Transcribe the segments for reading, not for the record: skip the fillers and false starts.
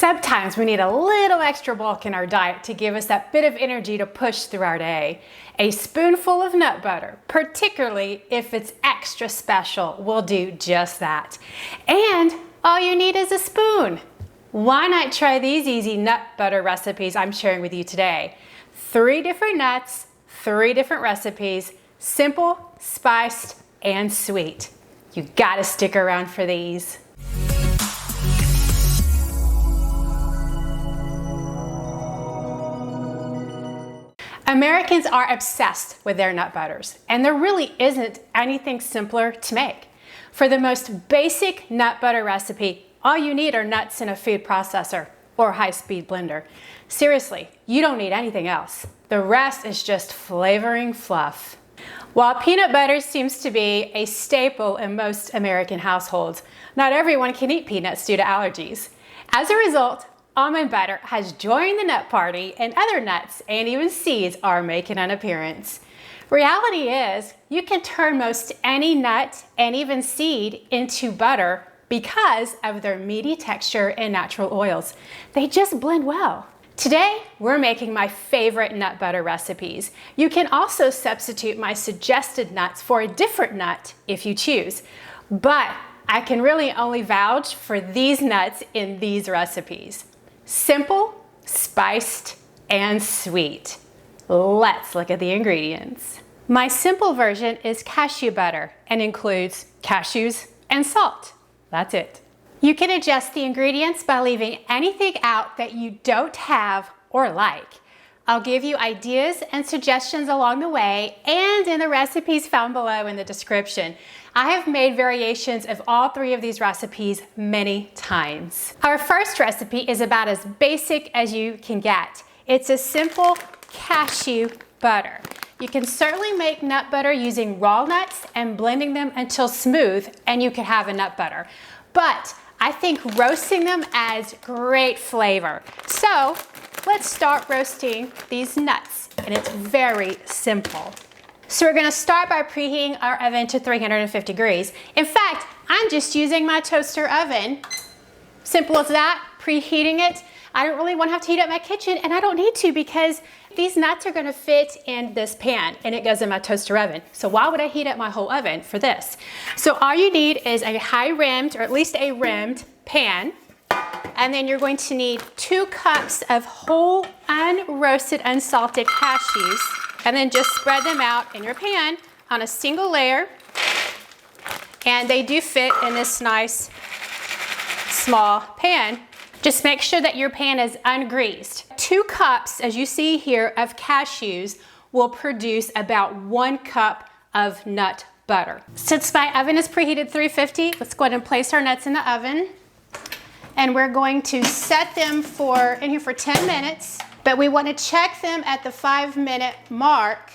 Sometimes we need a little extra bulk in our diet to give us that bit of energy to push through our day. A spoonful of nut butter, particularly if it's extra special, will do just that. And all you need is a spoon. Why not try these easy nut butter recipes I'm sharing with you today? 3 different nuts, 3 different recipes, simple, spiced, and sweet. You gotta stick around for these. Americans are obsessed with their nut butters, and there really isn't anything simpler to make. For the most basic nut butter recipe, all you need are nuts in a food processor or high-speed blender. Seriously, you don't need anything else. The rest is just flavoring fluff. While peanut butter seems to be a staple in most American households, not everyone can eat peanuts due to allergies. As a result, almond butter has joined the nut party, and other nuts and even seeds are making an appearance. Reality is, you can turn most any nut and even seed into butter because of their meaty texture and natural oils. They just blend well. Today, we're making my favorite nut butter recipes. You can also substitute my suggested nuts for a different nut if you choose, but I can really only vouch for these nuts in these recipes. Simple, spiced, and sweet. Let's look at the ingredients. My simple version is cashew butter and includes cashews and salt. That's it. You can adjust the ingredients by leaving anything out that you don't have or like. I'll give you ideas and suggestions along the way and in the recipes found below in the description. I have made variations of all 3 of these recipes many times. Our first recipe is about as basic as you can get. It's a simple cashew butter. You can certainly make nut butter using raw nuts and blending them until smooth, and you can have a nut butter. But I think roasting them adds great flavor. So let's start roasting these nuts, and it's very simple. So we're gonna start by preheating our oven to 350 degrees. In fact, I'm just using my toaster oven. Simple as that, preheating it. I don't really wanna have to heat up my kitchen, and I don't need to because these nuts are gonna fit in this pan, and it goes in my toaster oven. So why would I heat up my whole oven for this? So all you need is a high-rimmed, or at least a rimmed pan, and then you're going to need 2 cups of whole, unroasted, unsalted cashews, and then just spread them out in your pan on a single layer. And they do fit in this nice small pan. Just make sure that your pan is ungreased. 2 cups, as you see here, of cashews will produce about 1 cup of nut butter. Since my oven is preheated 350, let's go ahead and place our nuts in the oven. And we're going to set them in here for 10 minutes. But we want to check them at the 5-minute mark,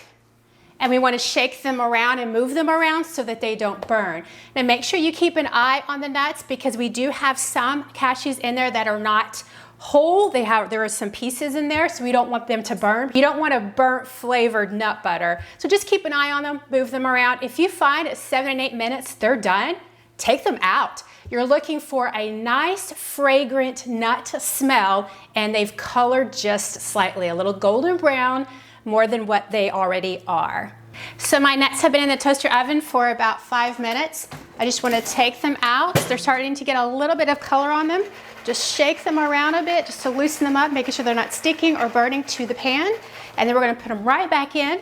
and we want to shake them around and move them around so that they don't burn. Now make sure you keep an eye on the nuts because we do have some cashews in there that are not whole. There are some pieces in there, so we don't want them to burn. You don't want a burnt flavored nut butter. So just keep an eye on them, move them around. If you find at 7 and 8 minutes they're done, take them out. You're looking for a nice fragrant nut smell, and they've colored just slightly, a little golden brown, more than what they already are. So my nuts have been in the toaster oven for about 5 minutes. I just want to take them out. They're starting to get a little bit of color on them. Just shake them around a bit just to loosen them up, making sure they're not sticking or burning to the pan. And then we're going to put them right back in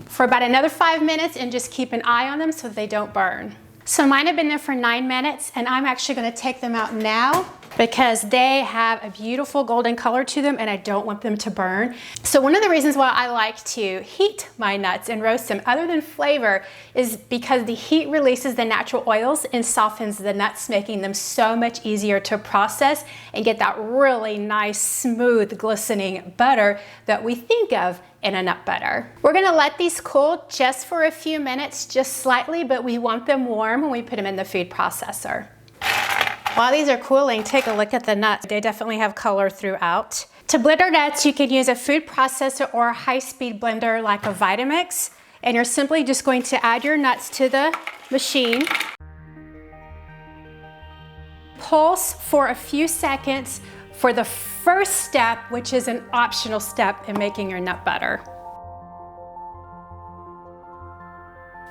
for about another 5 minutes and just keep an eye on them so that they don't burn. So mine have been there for 9 minutes, and I'm actually going to take them out now because they have a beautiful golden color to them and I don't want them to burn. So one of the reasons why I like to heat my nuts and roast them, other than flavor, is because the heat releases the natural oils and softens the nuts, making them so much easier to process and get that really nice, smooth, glistening butter that we think of in a nut butter. We're gonna let these cool just for a few minutes, just slightly, but we want them warm when we put them in the food processor. While these are cooling, take a look at the nuts. They definitely have color throughout. To blend our nuts, you can use a food processor or a high-speed blender like a Vitamix, and you're simply just going to add your nuts to the machine. pulse for a few seconds for the first step, which is an optional step in making your nut butter.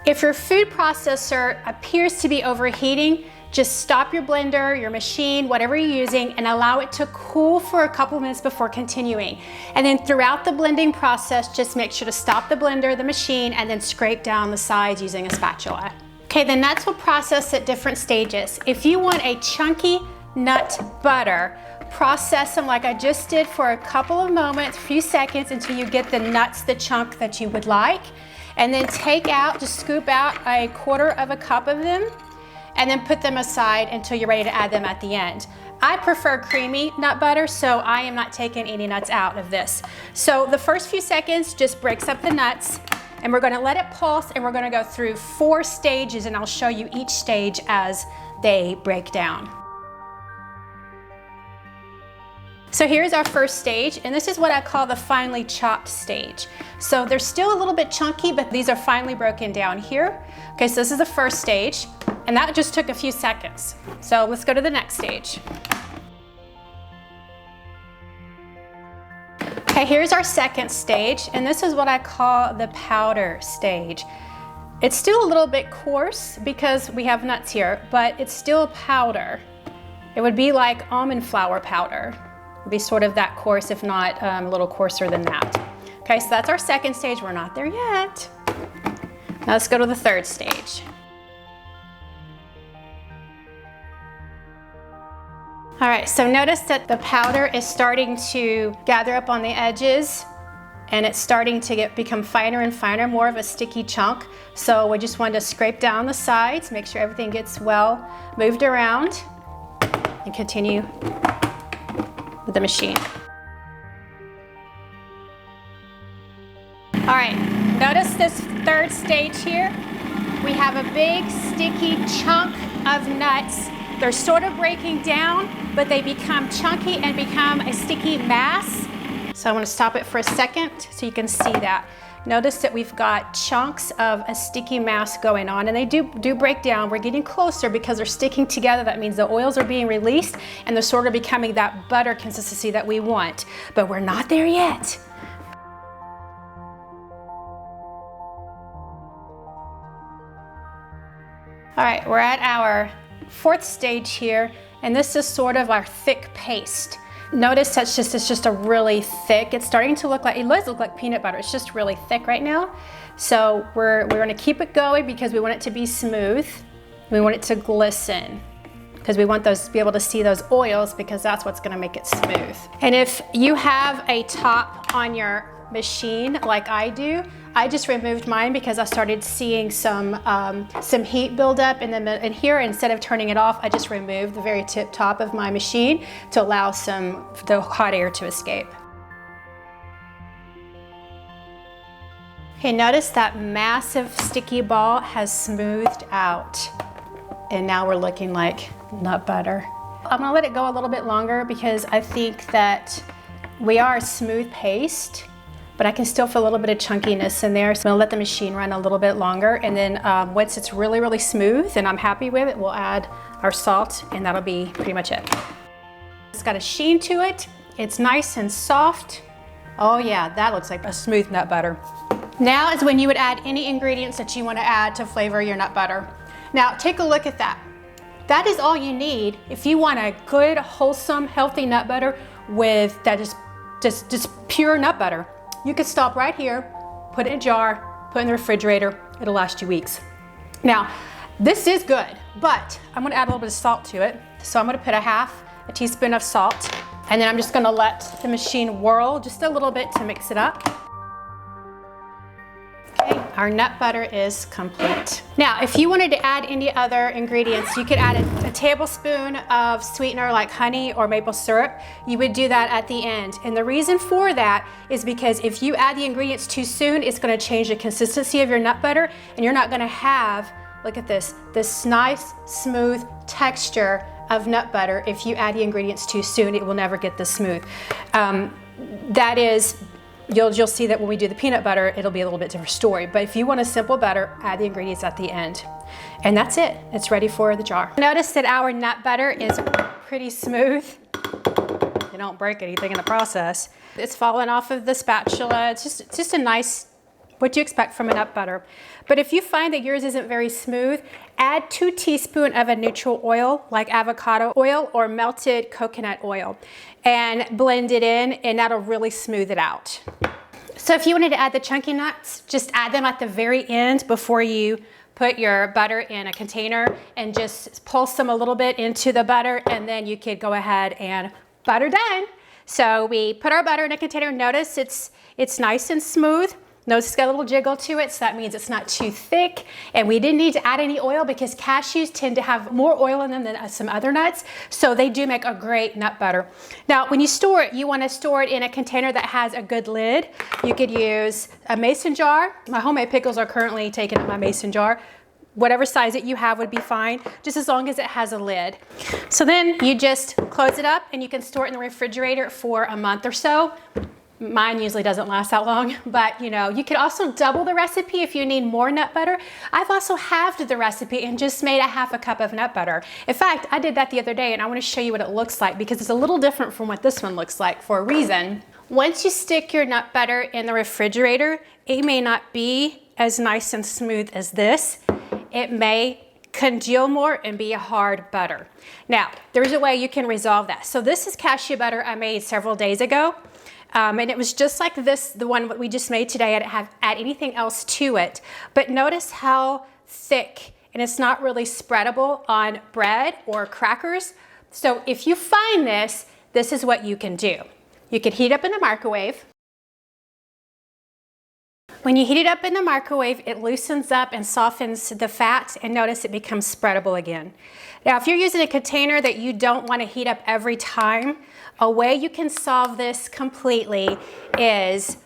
If your food processor appears to be overheating, just stop your blender, your machine, whatever you're using, and allow it to cool for a couple minutes before continuing. And then throughout the blending process, just make sure to stop the blender, the machine, and then scrape down the sides using a spatula. Okay, the nuts will process at different stages. If you want a chunky nut butter, process them like I just did for a couple of moments, a few seconds, until you get the nuts, the chunk that you would like. And then take out, just scoop out a 1/4 cup of them, and then put them aside until you're ready to add them at the end. I prefer creamy nut butter, so I am not taking any nuts out of this. So the first few seconds just breaks up the nuts, and we're gonna let it pulse, and we're gonna go through 4 stages, and I'll show you each stage as they break down. So here's our first stage, and this is what I call the finely chopped stage. So they're still a little bit chunky, but these are finely broken down here. Okay, so this is the first stage, and that just took a few seconds. So let's go to the next stage. Okay, here's our second stage, and this is what I call the powder stage. It's still a little bit coarse because we have nuts here, but it's still powder. It would be like almond flour powder. It would be sort of that coarse, if not a little coarser than that. Okay, so that's our second stage. We're not there yet. Now let's go to the third stage. All right, so notice that the powder is starting to gather up on the edges, and it's starting to become finer and finer, more of a sticky chunk. So we just want to scrape down the sides, make sure everything gets well moved around, and continue with the machine. All right, notice this third stage here. We have a big sticky chunk of nuts. They're sort of breaking down, but they become chunky and become a sticky mass. So I want to stop it for a second so you can see that. Notice that we've got chunks of a sticky mass going on, and they do break down. We're getting closer because they're sticking together. That means the oils are being released, and they're sort of becoming that butter consistency that we want. But we're not there yet. All right, we're at our fourth stage here, and this is sort of our thick paste. Notice it's just a really thick, it's starting to look like, it does look like peanut butter. It's just really thick right now. So we're gonna keep it going because we want it to be smooth. We want it to glisten because we want those to be able to see those oils, because that's what's gonna make it smooth. And if you have a top on your machine like I do, I just removed mine because I started seeing some heat build up in here. Instead of turning it off, I just removed the very tip top of my machine to allow the hot air to escape. Okay, notice that massive sticky ball has smoothed out, and now we're looking like nut butter. I'm gonna let it go a little bit longer because I think that we are a smooth paste, but I can still feel a little bit of chunkiness in there. So I'm gonna let the machine run a little bit longer, and then once it's really, really smooth and I'm happy with it, we'll add our salt, and that'll be pretty much it. It's got a sheen to it. It's nice and soft. Oh yeah, that looks like a smooth nut butter. Now is when you would add any ingredients that you wanna add to flavor your nut butter. Now take a look at that. That is all you need if you want a good, wholesome, healthy nut butter with that just pure nut butter. You could stop right here, put it in a jar, put it in the refrigerator. It'll last you weeks. Now, this is good, but I'm gonna add a little bit of salt to it. So I'm gonna put a teaspoon of salt, and then I'm just gonna let the machine whirl just a little bit to mix it up. Okay, our nut butter is complete. Now, if you wanted to add any other ingredients, you could add a tablespoon of sweetener like honey or maple syrup. You would do that at the end. And the reason for that is because if you add the ingredients too soon, it's gonna change the consistency of your nut butter, and you're not gonna have, look at this nice, smooth texture of nut butter. If you add the ingredients too soon, it will never get this smooth. That is You'll see that when we do the peanut butter, it'll be a little bit different story. But if you want a simple butter, add the ingredients at the end. And that's it. It's ready for the jar. Notice that our nut butter is pretty smooth. You don't break anything in the process. It's falling off of the spatula. It's just a nice, what you expect from a nut butter. But if you find that yours isn't very smooth, add 2 teaspoons of a neutral oil like avocado oil or melted coconut oil and blend it in, and that'll really smooth it out. So if you wanted to add the chunky nuts, just add them at the very end before you put your butter in a container, and just pulse them a little bit into the butter, and then you could go ahead and butter done. So we put our butter in a container. Notice it's nice and smooth. Notice it's got a little jiggle to it, so that means it's not too thick. And we didn't need to add any oil because cashews tend to have more oil in them than some other nuts. So they do make a great nut butter. Now, when you store it, you want to store it in a container that has a good lid. You could use a mason jar. My homemade pickles are currently taken in my mason jar. Whatever size that you have would be fine, just as long as it has a lid. So then you just close it up and you can store it in the refrigerator for a month or so. Mine usually doesn't last that long, but you know, you could also double the recipe if you need more nut butter. I've also halved the recipe and just made a half a cup of nut butter. In fact, I did that the other day and I want to show you what it looks like because it's a little different from what this one looks like for a reason. Once you stick your nut butter in the refrigerator, it may not be as nice and smooth as this. It may congeal more and be a hard butter. Now, there's a way you can resolve that. So this is cashew butter I made several days ago. And it was just like this, the one we just made today. I didn't add anything else to it. But notice how thick, and it's not really spreadable on bread or crackers. So if you find this, this is what you can do. You can heat up in the microwave. When you heat it up in the microwave, it loosens up and softens the fat, and notice it becomes spreadable again. Now, if you're using a container that you don't want to heat up every time, a way you can solve this completely is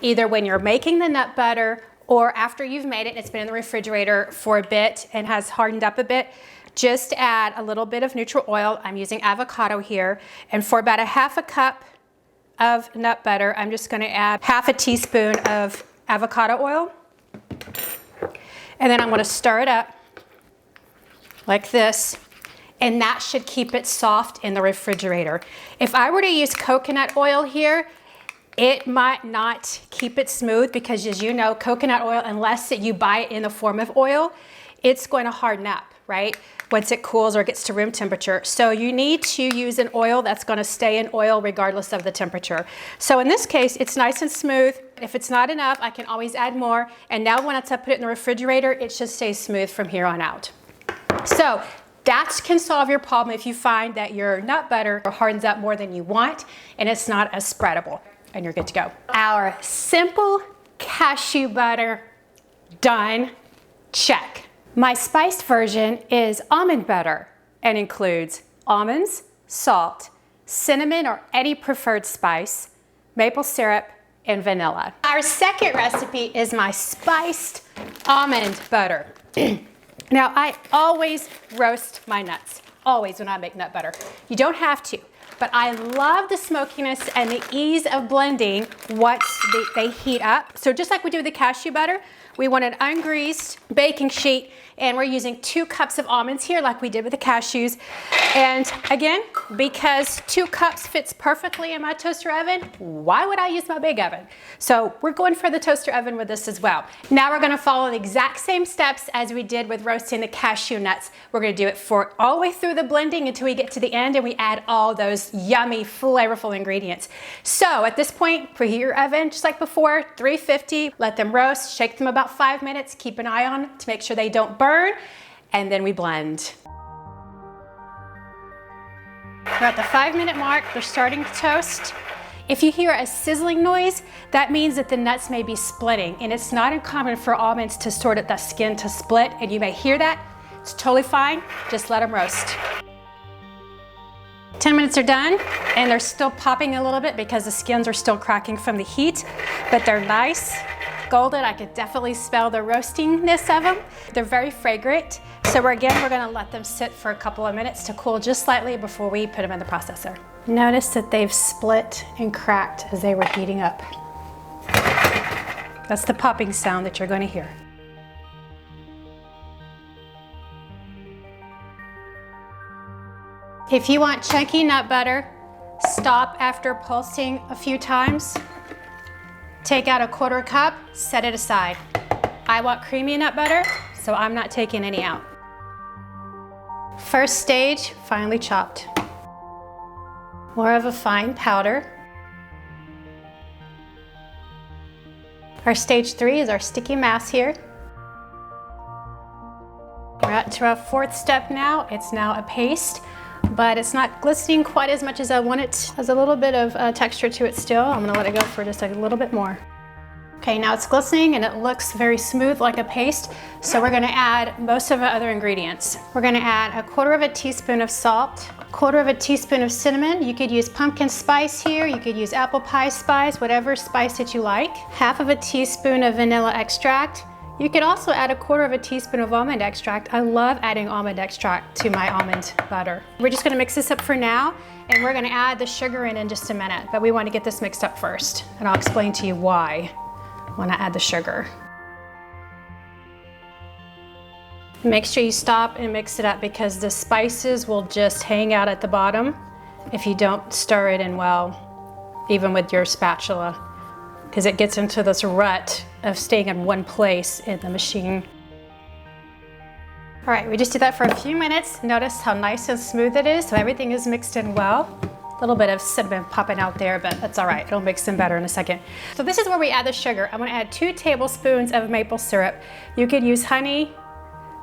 either when you're making the nut butter or after you've made it and it's been in the refrigerator for a bit and has hardened up a bit, just add a little bit of neutral oil. I'm using avocado here, and for about a half a cup of nut butter, I'm just going to add half a teaspoon of avocado oil, and then I'm going to stir it up like this, and that should keep it soft in the refrigerator. If I were to use coconut oil here, it might not keep it smooth because, as you know, coconut oil, unless you buy it in the form of oil, it's going to harden up, right? Once it cools or gets to room temperature. So you need to use an oil that's going to stay in oil regardless of the temperature. So in this case, it's nice and smooth. If it's not enough, I can always add more. And now when I put it in the refrigerator, it should stay smooth from here on out. So that can solve your problem if you find that your nut butter hardens up more than you want and it's not as spreadable, and you're good to go. Our simple cashew butter done. Check. My spiced version is almond butter and includes almonds, salt, cinnamon or any preferred spice, maple syrup, and vanilla. Our second recipe is my spiced almond butter. Now, I always roast my nuts, always when I make nut butter. You don't have to, but I love the smokiness and the ease of blending once they heat up. So just like we do with the cashew butter, we want an ungreased baking sheet, and we're using 2 cups of almonds here like we did with the cashews. And again, because 2 cups fits perfectly in my toaster oven, why would I use my big oven? So we're going for the toaster oven with this as well. Now we're gonna follow the exact same steps as we did with roasting the cashew nuts. We're gonna do it for all the way through the blending until we get to the end and we add all those yummy, flavorful ingredients. So at this point, preheat your oven just like before, 350, let them roast, shake them about 5 minutes, keep an eye on them to make sure they don't burn, and then we blend. We're at the 5-minute mark, they're starting to toast. If you hear a sizzling noise, that means that the nuts may be splitting, and it's not uncommon for almonds to sort of the skin to split, and you may hear that. It's totally fine, just let them roast. 10 minutes are done, and they're still popping a little bit because the skins are still cracking from the heat, but they're nice. Golden, I could definitely smell the roastingness of them. They're very fragrant. So we're gonna let them sit for a couple of minutes to cool just slightly before we put them in the processor. Notice that they've split and cracked as they were heating up. That's the popping sound that you're going to hear. If you want chunky nut butter, stop after pulsing a few times. Take out a 1/4 cup, set it aside. I want creamy nut butter, so I'm not taking any out. First stage, finely chopped. More of a fine powder. Our stage 3 is our sticky mass here. We're at to our 4th step now. It's now a paste, but it's not glistening quite as much as I want it. Has a little bit of texture to it still. I'm gonna let it go for just a little bit more. Okay, now it's glistening and it looks very smooth like a paste. So we're gonna add most of our other ingredients. We're gonna add a 1/4 teaspoon of salt, 1/4 teaspoon of cinnamon. You could use pumpkin spice here. You could use apple pie spice, whatever spice that you like. 1/2 teaspoon of vanilla extract. You could also add a 1/4 teaspoon of almond extract. I love adding almond extract to my almond butter. We're just gonna mix this up for now, and we're gonna add the sugar in just a minute, but we wanna get this mixed up first, and I'll explain to you why when I add the sugar. Make sure you stop and mix it up because the spices will just hang out at the bottom if you don't stir it in well, even with your spatula, because it gets into this rut of staying in one place in the machine. All right, we just did that for a few minutes. Notice how nice and smooth it is, so everything is mixed in well. A little bit of cinnamon popping out there, but that's all right. It'll mix in better in a second. So this is where we add the sugar. I'm gonna add 2 tablespoons of maple syrup. You could use honey,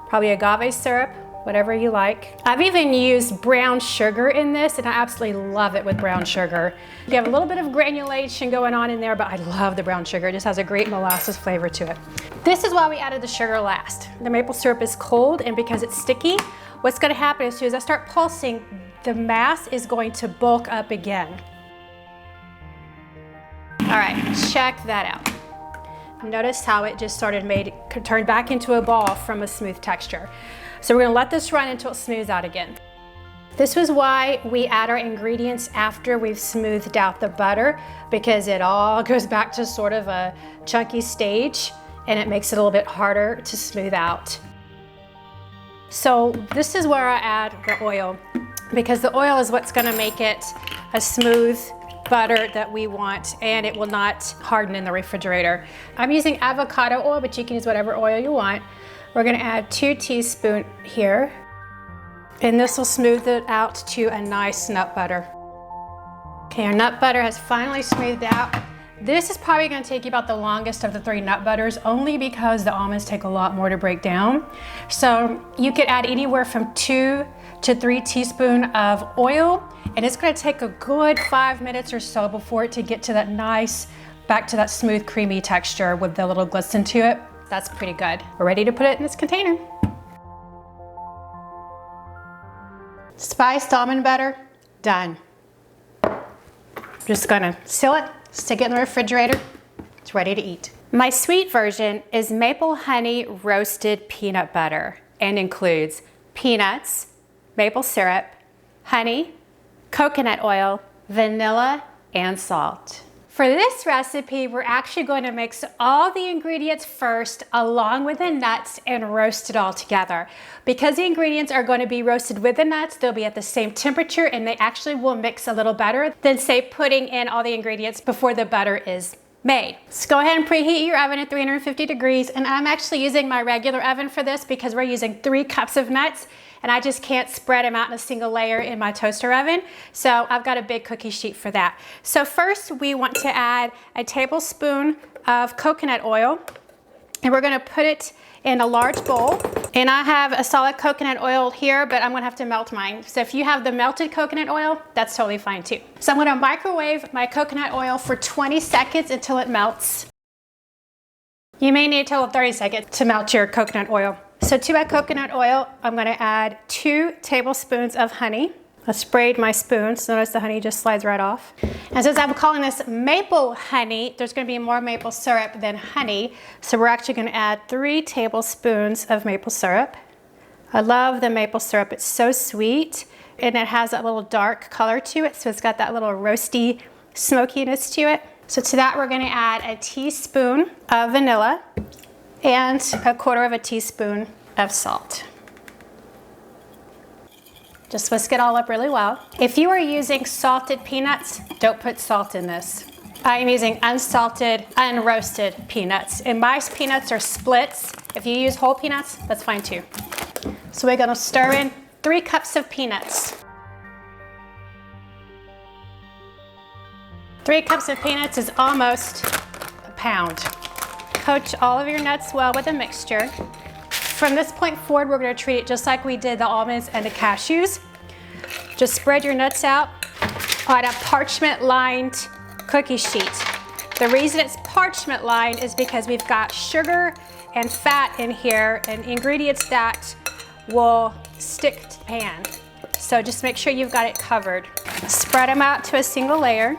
probably agave syrup, whatever you like. I've even used brown sugar in this, and I absolutely love it with brown sugar. You have a little bit of granulation going on in there, but I love the brown sugar. It just has a great molasses flavor to it. This is why we added the sugar last. The maple syrup is cold, and because it's sticky, what's gonna happen as soon as I start pulsing, the mass is going to bulk up again. All right, check that out. Notice how it just turned back into a ball from a smooth texture. So we're gonna let this run until it smooths out again. This was why we add our ingredients after we've smoothed out the butter, because it all goes back to sort of a chunky stage and it makes it a little bit harder to smooth out. So this is where I add the oil, because the oil is what's gonna make it a smooth butter that we want, and it will not harden in the refrigerator. I'm using avocado oil, but you can use whatever oil you want. We're gonna add 2 teaspoons here, and this will smooth it out to a nice nut butter. Okay, our nut butter has finally smoothed out. This is probably gonna take you about the longest of the 3 nut butters, only because the almonds take a lot more to break down. So you could add anywhere from 2 to 3 teaspoons of oil, and it's gonna take a good 5 minutes or so before it to get to that nice, back to that smooth, creamy texture with the little glisten to it. That's pretty good. We're ready to put it in this container. Spiced almond butter, done. Just gonna seal it, stick it in the refrigerator. It's ready to eat. My sweet version is maple honey roasted peanut butter and includes peanuts, maple syrup, honey, coconut oil, vanilla, and salt. For this recipe, we're actually going to mix all the ingredients first along with the nuts and roast it all together. Because the ingredients are going to be roasted with the nuts, they'll be at the same temperature and they actually will mix a little better than, say, putting in all the ingredients before the butter is made. So go ahead and preheat your oven at 350 degrees, and I'm actually using my regular oven for this because we're using 3 cups of nuts and I just can't spread them out in a single layer in my toaster oven. So I've got a big cookie sheet for that. So first we want to add a tablespoon of coconut oil, and we're gonna put it in a large bowl. And I have a solid coconut oil here, but I'm gonna have to melt mine. So if you have the melted coconut oil, that's totally fine too. So I'm gonna microwave my coconut oil for 20 seconds until it melts. You may need till 30 seconds to melt your coconut oil. So to my coconut oil, I'm gonna add 2 tablespoons of honey. I sprayed my spoon, so notice the honey just slides right off. And since I'm calling this maple honey, there's gonna be more maple syrup than honey. So we're actually gonna add 3 tablespoons of maple syrup. I love the maple syrup, it's so sweet. And it has that little dark color to it, so it's got that little roasty smokiness to it. So to that we're gonna add a teaspoon of vanilla and 1/4 teaspoon of salt. Just whisk it all up really well. If you are using salted peanuts, don't put salt in this. I'm using unsalted, unroasted peanuts. And my peanuts are splits. If you use whole peanuts, that's fine too. So we're gonna stir in 3 cups of peanuts. 3 cups of peanuts is almost a pound. Coat all of your nuts well with a mixture. From this point forward, we're gonna treat it just like we did the almonds and the cashews. Just spread your nuts out on a parchment-lined cookie sheet. The reason it's parchment lined is because we've got sugar and fat in here and ingredients that will stick to the pan. So just make sure you've got it covered. Spread them out to a single layer.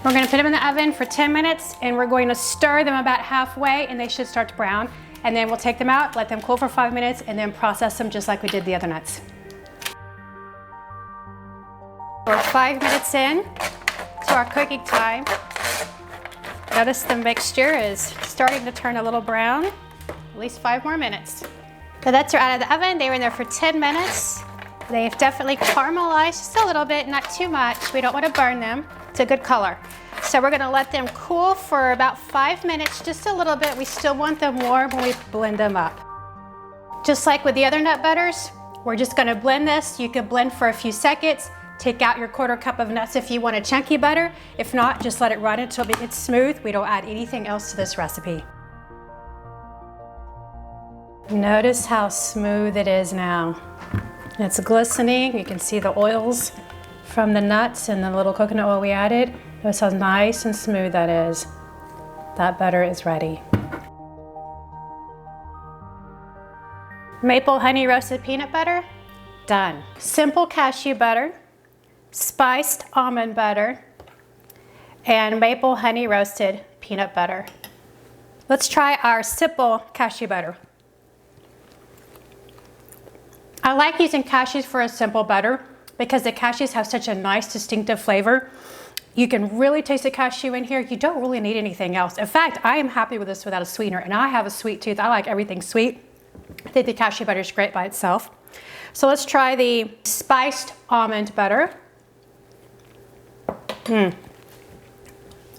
We're gonna put them in the oven for 10 minutes and we're going to stir them about halfway and they should start to brown. And then we'll take them out, let them cool for 5 minutes and then process them just like we did the other nuts. We're 5 minutes in to our cooking time. Notice the mixture is starting to turn a little brown. At least 5 more minutes. The nuts are out of the oven. They were in there for 10 minutes. They've definitely caramelized just a little bit, not too much. We don't want to burn them. It's a good color. So we're gonna let them cool for about 5 minutes, just a little bit. We still want them warm when we blend them up. Just like with the other nut butters, we're just gonna blend this. You can blend for a few seconds. Take out your 1/4 cup of nuts if you want a chunky butter. If not, just let it run until it gets smooth. We don't add anything else to this recipe. Notice how smooth it is now. It's glistening. You can see the oils from the nuts and the little coconut oil we added. Notice how nice and smooth that is. That butter is ready. Maple honey roasted peanut butter, done. Simple cashew butter, spiced almond butter, and maple honey roasted peanut butter. Let's try our simple cashew butter. I like using cashews for a simple butter because the cashews have such a nice distinctive flavor. You can really taste the cashew in here. You don't really need anything else. In fact, I am happy with this without a sweetener, and I have a sweet tooth. I like everything sweet. I think the cashew butter is great by itself. So let's try the spiced almond butter.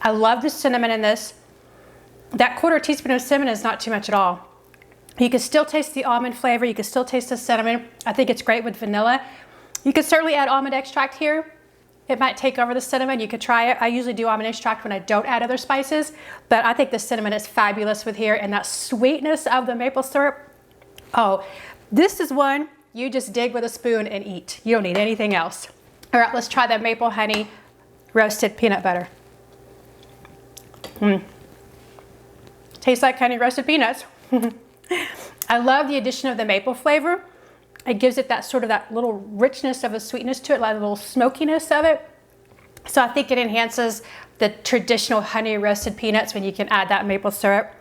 I love the cinnamon in this. That 1/4 teaspoon of cinnamon is not too much at all. You can still taste the almond flavor. You can still taste the cinnamon. I think it's great with vanilla. You could certainly add almond extract here. It might take over the cinnamon. You could try it. I usually do almond extract when I don't add other spices, but I think the cinnamon is fabulous with here, and that sweetness of the maple syrup. Oh, this is one you just dig with a spoon and eat. You don't need anything else. All right, let's try the maple honey roasted peanut butter. Tastes like honey roasted peanuts. I love the addition of the maple flavor. It gives it that sort of that little richness of a sweetness to it, like a little smokiness of it. So I think it enhances the traditional honey roasted peanuts when you can add that maple syrup.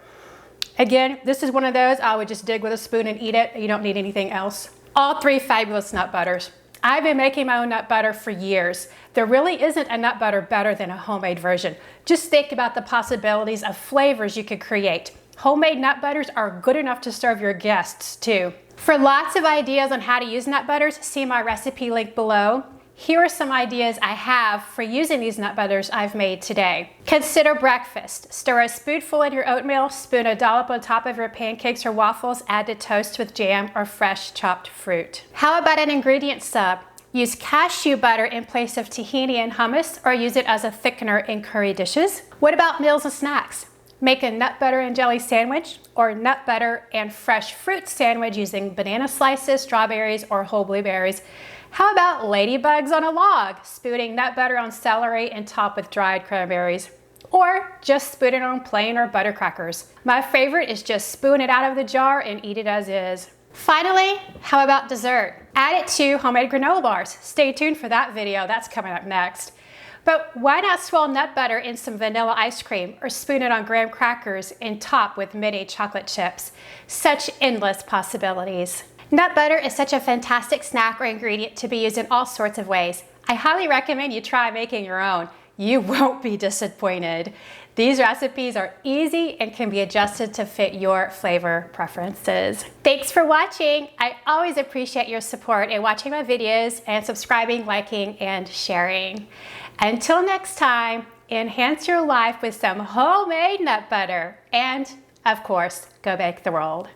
Again, this is one of those I would just dig with a spoon and eat it. You don't need anything else. All 3 fabulous nut butters. I've been making my own nut butter for years. There really isn't a nut butter better than a homemade version. Just think about the possibilities of flavors you could create. Homemade nut butters are good enough to serve your guests too. For lots of ideas on how to use nut butters, see my recipe link below. Here are some ideas I have for using these nut butters I've made today. Consider breakfast. Stir a spoonful in your oatmeal, spoon a dollop on top of your pancakes or waffles, add to toast with jam or fresh chopped fruit. How about an ingredient sub? Use cashew butter in place of tahini and hummus, or use it as a thickener in curry dishes. What about meals and snacks? Make a nut butter and jelly sandwich or nut butter and fresh fruit sandwich using banana slices, strawberries, or whole blueberries. How about ladybugs on a log, spooning nut butter on celery and top with dried cranberries? Or just spoon it on plain or butter crackers. My favorite is just spoon it out of the jar and eat it as is. Finally, how about dessert? Add it to homemade granola bars. Stay tuned for that video, that's coming up next. But why not swirl nut butter in some vanilla ice cream or spoon it on graham crackers and top with mini chocolate chips? Such endless possibilities. Nut butter is such a fantastic snack or ingredient to be used in all sorts of ways. I highly recommend you try making your own. you won't be disappointed. These recipes are easy and can be adjusted to fit your flavor preferences. Thanks for watching. I always appreciate your support in watching my videos and subscribing, liking, and sharing. Until next time, enhance your life with some homemade nut butter and, of course, go bake the world.